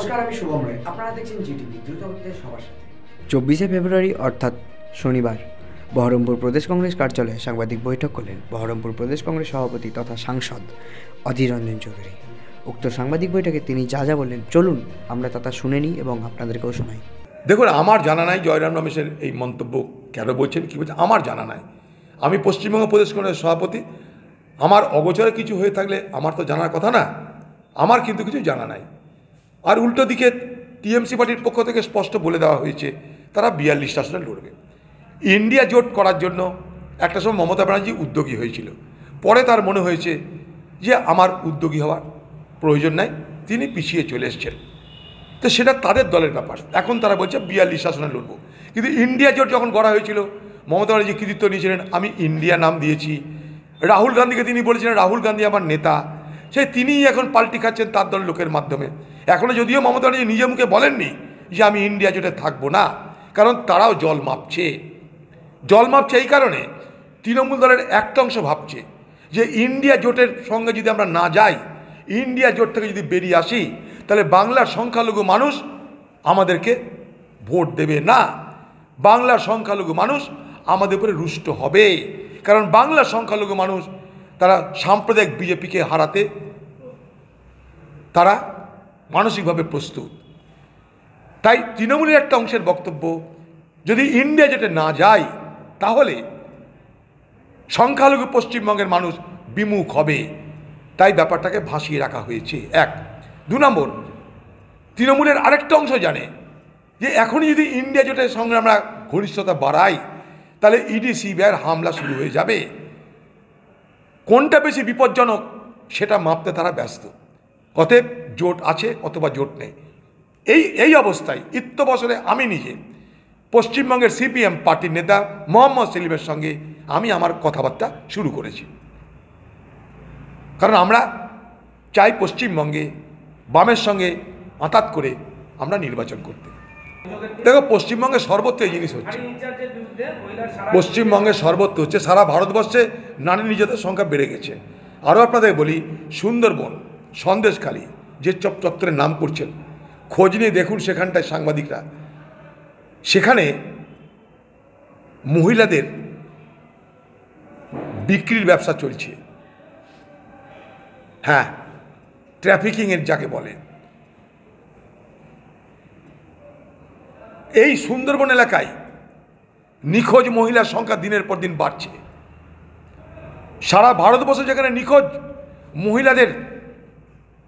নমস্কার, আমি শুভম রায়। আপনারা দেখছেন জিটিভি, দ্রুত হচ্ছে সবার সাথে। 24শে ফেব্রুয়ারি অর্থাৎ শনিবার বহরমপুর প্রদেশ কংগ্রেস কার্যালয়ে সাংবাদিক বৈঠক করলেন বহরমপুর প্রদেশ কংগ্রেস সভাপতি তথা সাংসদ অধীর রঞ্জন চৌধুরী। উক্ত সাংবাদিক বৈঠকে তিনি যা বললেন চলুন আমরা তা শুনে নিই এবং আপনাদেরকেও শোনাই। দেখুন, আমার জানা নাই জয়রাম রমেশের এই মন্তব্য কেন বলছেন, কী বলছেন আমার জানা নাই। আমি পশ্চিমবঙ্গ প্রদেশ কংগ্রেসের সভাপতি, আমার অগোচরে কিছু হয়ে থাকলে আমার তো জানার কথা না। আমার কিন্তু কিছু জানা নাই। আর উল্টো দিকে টিএমসি পার্টির পক্ষ থেকে স্পষ্ট বলে দেওয়া হয়েছে তারা 42টা আসনে লড়বে। ইন্ডিয়া জোট করার জন্য একটা সময় মমতা ব্যানার্জি উদ্যোগী হয়েছিল, পরে তার মনে হয়েছে যে আমার উদ্যোগী হওয়ার প্রয়োজন নাই, তিনি পিছিয়ে চলে এসছেন। তো সেটা তাদের দলের ব্যাপার। এখন তারা বলছে 42 আসনে লড়ব। কিন্তু ইন্ডিয়া জোট যখন গড়া হয়েছিল মমতা ব্যানার্জি কৃতিত্ব নিয়েছিলেন, আমি ইন্ডিয়া নাম দিয়েছি। রাহুল গান্ধীকে তিনি বলেছিলেন রাহুল গান্ধী আমার নেতা, সেই তিনিই এখন পাল্টি খাচ্ছেন তার দলের লোকের মাধ্যমে। এখনও যদিও মমতা ব্যানার্জি নিজে মুখে বলেননি যে আমি ইন্ডিয়া জোটে থাকবো না, কারণ তারাও জল মাপছে এই কারণে তৃণমূল দলের একটা অংশ ভাবছে যে ইন্ডিয়া জোটের সঙ্গে যদি আমরা না যাই, ইন্ডিয়া জোট থেকে যদি বেরিয়ে আসি, তাহলে বাংলার সংখ্যালঘু মানুষ আমাদেরকে ভোট দেবে না, বাংলার সংখ্যালঘু মানুষ আমাদের উপরে রুষ্ট হবে। কারণ বাংলার সংখ্যালঘু মানুষ তারা সাম্প্রদায়িক বিজেপিকে হারাতে তারা মানসিকভাবে প্রস্তুত। তাই তৃণমূলের একটা অংশের বক্তব্য, যদি ইন্ডিয়া জোটে না যায় তাহলে সংখ্যালঘু পশ্চিমবঙ্গের মানুষ বিমুখ হবে। তাই ব্যাপারটাকে ভাসিয়ে রাখা হয়েছে। এক। 2 নম্বর, তৃণমূলের আরেকটা অংশ জানে যে এখনই যদি ইন্ডিয়া জোটের সঙ্গে আমরা ঘনিষ্ঠতা বাড়াই, তাহলে ইডি সিবিআইয়ের হামলা শুরু হয়ে যাবে। কোনটা বেশি বিপজ্জনক সেটা মাপতে তারা ব্যস্ত। অতএব জোট আছে অথবা জোট নেই, এই অবস্থায় বছরে আমি নিজে পশ্চিমবঙ্গের সিপিএম পার্টির নেতা মোহাম্মদ সেলিমের সঙ্গে আমি আমার কথাবার্তা শুরু করেছি। কারণ আমরা চাই পশ্চিমবঙ্গে বামের সঙ্গে আঁতাত করে আমরা নির্বাচন করতে। দেখো, পশ্চিমবঙ্গে সর্বত্র এই জিনিস হচ্ছে, পশ্চিমবঙ্গে সর্বত্র হচ্ছে। সারা ভারতবর্ষে নারী নির্যাতনের সংখ্যা বেড়ে গেছে। আরও আপনাদের বলি, সুন্দরবন, সন্দেশখালী যে চত্বরের নাম করছেন, খোঁজ নিয়ে দেখুন সেখানটায় সাংবাদিকরা, সেখানে মহিলাদের বিক্রির ব্যবসা চলছে। হ্যাঁ, ট্রাফিকিংয়ের যাকে বলে। এই সুন্দরবন এলাকায় নিখোঁজ মহিলার সংখ্যা দিনের পর দিন বাড়ছে। সারা ভারতবর্ষে যেখানে নিখোঁজ মহিলাদের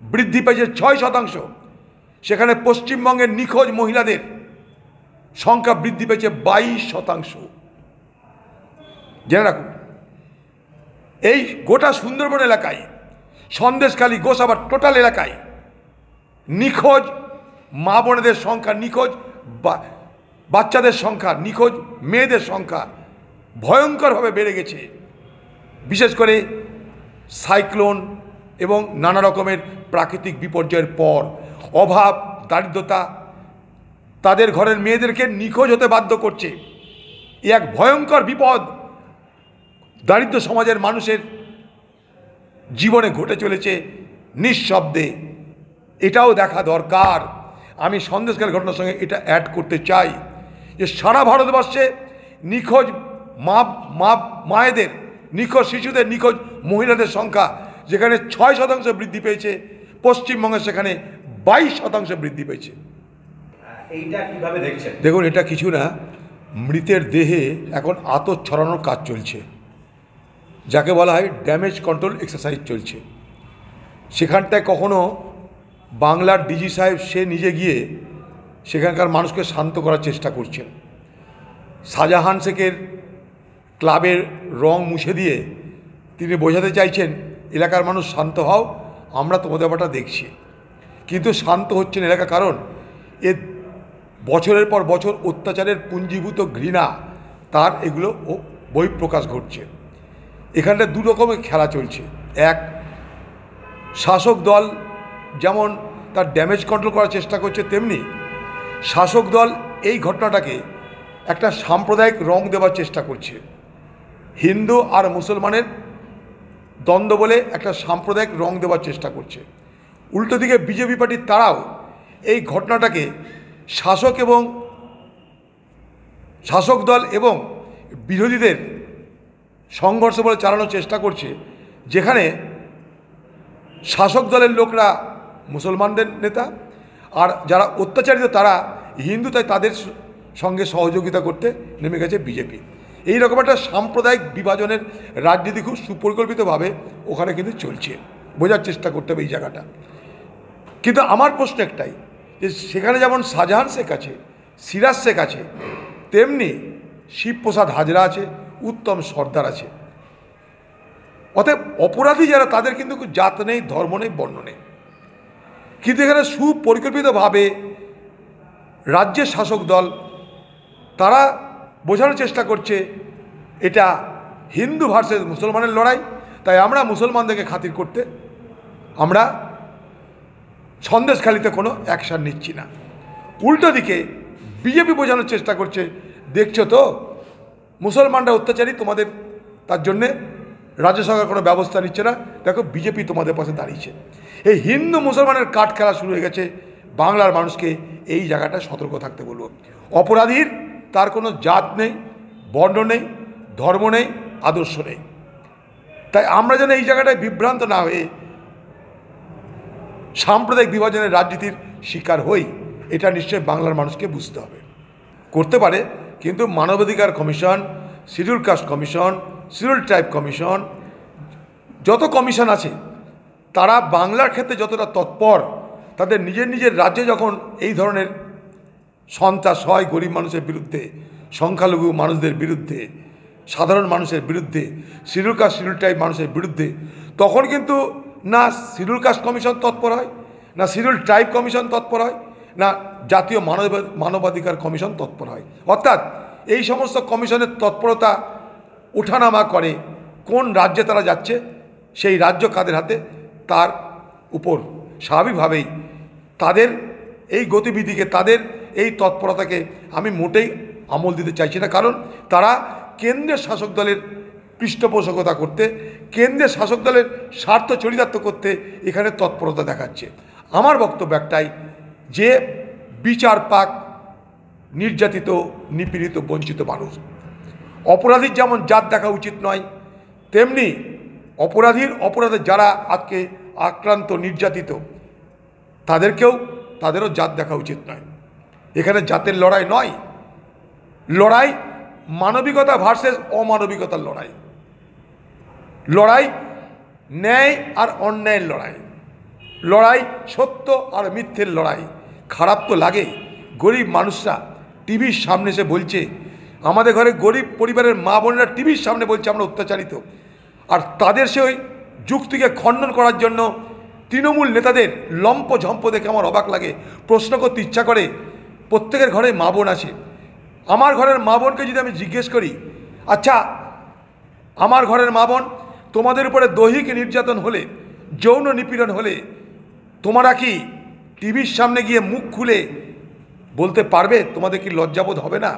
বৃদ্ধি পেয়েছে 6%, সেখানে পশ্চিমবঙ্গের নিখোঁজ মহিলাদের সংখ্যা বৃদ্ধি পেয়েছে 22%। জেনে রাখুন, এই গোটা সুন্দরবন এলাকায়, সন্দেশখালী, গোসাবার টোটাল এলাকায় নিখোঁজ মা বোনেদের সংখ্যা, নিখোঁজ বাচ্চাদের সংখ্যা, নিখোঁজ মেয়েদের সংখ্যা ভয়ঙ্করভাবে বেড়ে গেছে। বিশেষ করে সাইক্লোন এবং নানা রকমের প্রাকৃতিক বিপর্যয়ের পর অভাব, দারিদ্রতা তাদের ঘরের মেয়েদেরকে নিখোঁজ হতে বাধ্য করছে। এক ভয়ঙ্কর বিপদ দারিদ্র সমাজের মানুষের জীবনে ঘটে চলেছে নিঃশব্দে। এটাও দেখা দরকার। আমি সন্দেশখালী ঘটনার সঙ্গে এটা অ্যাড করতে চাই যে সারা ভারতবর্ষে নিখোঁজ মায়েদের, নিখোঁজ শিশুদের, নিখোঁজ মহিলাদের সংখ্যা যেখানে 6% বৃদ্ধি পেয়েছে, পশ্চিমবঙ্গে সেখানে 22% বৃদ্ধি পেয়েছে। এইটা কিভাবে দেখছেন? দেখুন, এটা কিছু না, মৃতের দেহে এখন আতর ছড়ানোর কাজ চলছে, যাকে বলা হয় ড্যামেজ কন্ট্রোল এক্সারসাইজ চলছে। সেখানটায় কখনো বাংলার ডিজি সাহেব সে নিজে গিয়ে সেখানকার মানুষকে শান্ত করার চেষ্টা করছেন। শাহজাহান শেখের ক্লাবের রং মুছে দিয়ে তিনি বোঝাতে চাইছেন এলাকার মানুষ শান্ত হও, আমরা তোমাদের ব্যাপারটা দেখছি। কিন্তু শান্ত হচ্ছেন এলাকা, কারণ এ বছরের পর বছর অত্যাচারের পুঞ্জীভূত ঘৃণা, তার এগুলো বহিঃপ্রকাশ ঘটছে। এখানটা 2 রকমের খেলা চলছে। এক, শাসক দল যেমন তার ড্যামেজ কন্ট্রোল করার চেষ্টা করছে, তেমনি শাসক দল এই ঘটনাটাকে একটা সাম্প্রদায়িক রং দেওয়ার চেষ্টা করছে। হিন্দু আর মুসলমানের দ্বন্দ্ব বলে একটা সাম্প্রদায়িক রং দেওয়ার চেষ্টা করছে। উল্টো দিকে বিজেপি পার্টির তারাও এই ঘটনাটাকে শাসক দল এবং বিরোধীদের সংঘর্ষ বলে চালানোর চেষ্টা করছে, যেখানে শাসক দলের লোকরা মুসলমানদের নেতা আর যারা অত্যাচারিত তারা হিন্দু, তাই তাদের সঙ্গে সহযোগিতা করতে নেমে গেছে বিজেপি। এই রকম একটা সাম্প্রদায়িক বিভাজনের রাজনীতি খুব সুপরিকল্পিতভাবে ওখানে কিন্তু চলছে, বোঝার চেষ্টা করতে হবে এই জায়গাটা। কিন্তু আমার প্রশ্ন একটাই, যে সেখানে যেমন শাহজাহান শেখ আছে, সিরাজ শেখ আছে, তেমনি শিবপ্রসাদ হাজরা আছে, উত্তম সর্দার আছে। অতএব অপরাধী যারা, তাদের কিন্তু জাত নেই, ধর্ম নেই, বর্ণ নেই। কিন্তু এখানে সুপরিকল্পিতভাবে রাজ্যের শাসক দল তারা বোঝানোর চেষ্টা করছে এটা হিন্দু ভার্সেস মুসলমানের লড়াই, তাই আমরা মুসলমানদেরকে খাতির করতে আমরা সন্দেশখালিতে কোনো অ্যাকশান নিচ্ছি না। উল্টো দিকে বিজেপি বোঝানোর চেষ্টা করছে, দেখছো তো মুসলমানরা অত্যাচারী, তোমাদের তার জন্যে রাজ্য সরকার কোনো ব্যবস্থা নিচ্ছে না, দেখো বিজেপি তোমাদের পাশে দাঁড়িয়েছে। এই হিন্দু মুসলমানের কাঠ খেলা শুরু হয়ে গেছে। বাংলার মানুষকে এই জায়গাটা সতর্ক থাকতে বলবো। অপরাধীর তার কোনো জাত নেই, বর্ণ নেই, ধর্ম নেই, আদর্শ নেই। তাই আমরা যেন এই জায়গাটায় বিভ্রান্ত না হয়ে সাম্প্রদায়িক বিভাজনের রাজনীতির শিকার হই, এটা নিশ্চয়ই বাংলার মানুষকে বুঝতে হবে। করতে পারে, কিন্তু মানবাধিকার commission, schedule caste commission, schedule tribe commission, যত কমিশন আছে তারা বাংলার ক্ষেত্রে যতটা তৎপর, তাদের নিজের নিজের রাজ্যে যখন এই ধরনের সন্ত্রাস হয় গরিব মানুষের বিরুদ্ধে, সংখ্যালঘু মানুষদের বিরুদ্ধে, সাধারণ মানুষের বিরুদ্ধে, শিডিউল কাস্ট শিডিউল ট্রাইব মানুষের বিরুদ্ধে, তখন কিন্তু না শিডিউল কাস্ট কমিশন তৎপর হয়, না শিডিউল ট্রাইব কমিশন তৎপর হয়, না জাতীয় মানবাধিকার কমিশন তৎপর হয়। অর্থাৎ এই সমস্ত কমিশনের তৎপরতা ওঠানামা করে কোন রাজ্যে তারা যাচ্ছে, সেই রাজ্য কাদের হাতে, তার উপর স্বাভাবিকভাবেই তাদের এই গতিবিধিকে, তাদের এই তৎপরতাকে আমি মোটেই আমল দিতে চাইছি না। কারণ তারা কেন্দ্রের শাসক দলের পৃষ্ঠপোষকতা করতে, কেন্দ্রের শাসক দলের স্বার্থ চরিতার্থ করতে এখানে তৎপরতা দেখাচ্ছে। আমার বক্তব্য একটাই, যে বিচার পাক নির্যাতিত, নিপীড়িত, বঞ্চিত মানুষ। অপরাধীর যেমন জাত দেখা উচিত নয়, তেমনি অপরাধের যারা আজকে আক্রান্ত, নির্যাতিত, তাদেরও জাত দেখা উচিত নয়। এখানে জাতের লড়াই নয়, লড়াই মানবিকতা ভার্সেস অমানবিকতার লড়াই, লড়াই ন্যায় আর অন্যায়ের লড়াই সত্য আর মিথ্যের লড়াই। খারাপ তো লাগে, গরিব মানুষরা টিভির সামনে এসে বলছে, আমাদের ঘরে গরিব পরিবারের মা বোনেরা টিভির সামনে বলছে আমরা অত্যাচারিত, আর তাদের সেই যুক্তিকে খণ্ডন করার জন্য তৃণমূল নেতাদের লম্পঝম্প দেখে আমার অবাক লাগে। প্রশ্ন করতে ইচ্ছা করে, প্রত্যেকের ঘরে মা বোন আছে। আমার ঘরের মা বোনকে যদি আমি জিজ্ঞেস করি, আচ্ছা আমার ঘরের মা বোন, তোমাদের উপরে দৈহিক নির্যাতন হলে, যৌন নিপীড়ন হলে তোমরা কি টিভির সামনে গিয়ে মুখ খুলে বলতে পারবে? তোমাদের কি লজ্জাবোধ হবে না?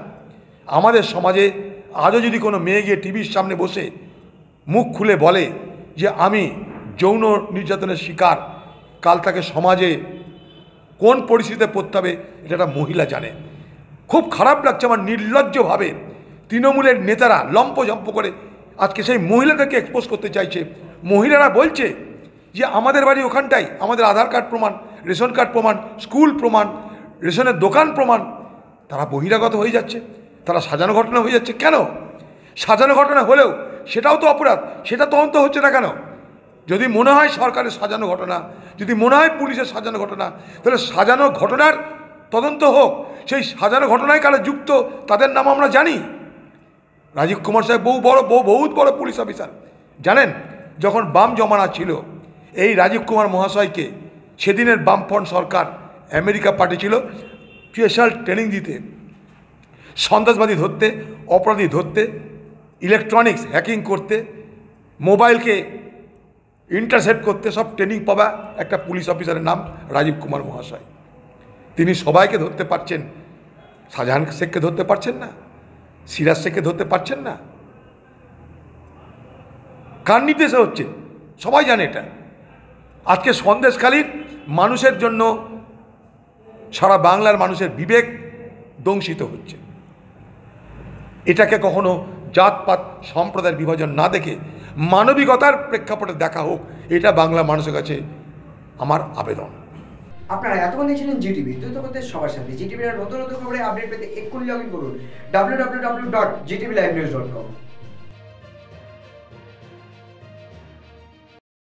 আমাদের সমাজে আজও যদি কোনো মেয়ে গিয়ে টিভির সামনে বসে মুখ খুলে বলে যে আমি যৌন নির্যাতনের শিকার, কাল তাকে সমাজে কোন পরিস্থিতিতে পড়তে হবে এটা একটা মহিলা জানে। খুব খারাপ লাগছে আমার, নির্লজ্জভাবে তৃণমূলের নেতারা লম্পঝম্প করে আজকে সেই মহিলাদেরকে এক্সপোজ করতে চাইছে। মহিলারা বলছে যে আমাদের বাড়ি ওখানটাই, আমাদের আধার কার্ড প্রমাণ, রেশন কার্ড প্রমাণ, স্কুল প্রমাণ, রেশনের দোকান প্রমাণ। তারা বহিরাগত হয়ে যাচ্ছে, তারা সাজানো ঘটনা হয়ে যাচ্ছে। কেন? সাজানো ঘটনা হলেও সেটাও তো অপরাধ, সেটা তদন্ত হচ্ছে না কেন? যদি মনে হয় সরকারের সাজানো ঘটনা, যদি মনে হয় পুলিশের সাজানো ঘটনা, তাহলে সাজানো ঘটনার তদন্ত হোক। সেই সাজানো ঘটনায় কারা যুক্ত তাদের নাম আমরা জানি। রাজীব কুমার সাহেব বহুত বড় পুলিশ অফিসার। জানেন, যখন বাম জমানা ছিল, এই রাজীব কুমার মহাশয়কে সেদিনের বামফ্রন্ট সরকার আমেরিকা পাঠিয়েছিল স্পেশাল ট্রেনিং দিতে, সন্ত্রাসবাদী ধরতে, অপরাধী ধরতে, ইলেকট্রনিক্স হ্যাকিং করতে, মোবাইলকে ইন্টারসেপ্ট করতে, সব ট্রেনিং পাওয়া একটা পুলিশ অফিসারের নাম রাজীব কুমার মহাশয়। তিনি সবাইকে ধরতে পারছেন, শাহজাহান শেখকে ধরতে পারছেন না, সিরাজ শেখকে ধরতে পারছেন না। কার নির্দেশে হচ্ছে? সবাই জানে এটা। আজকে সন্দেশখালীর মানুষের জন্য সারা বাংলার মানুষের বিবেক দংশিত হচ্ছে। এটাকে কখনো জাতপাত সম্প্রদায়ের বিভাজন না দেখে মানবিকতার প্রেক্ষাপটে দেখা হোক, এটা বাংলা মানুষের কাছে আমার আবেদন। আপনারা এতক্ষণ দেখছিলেন জিটিভি, দ্রুত করতে সবার সাথে। জিটিভির নতুন নতুন খবরে আপডেট পেতে এক্ষুনি লগ ইন করুন www.gtvlivenews.com।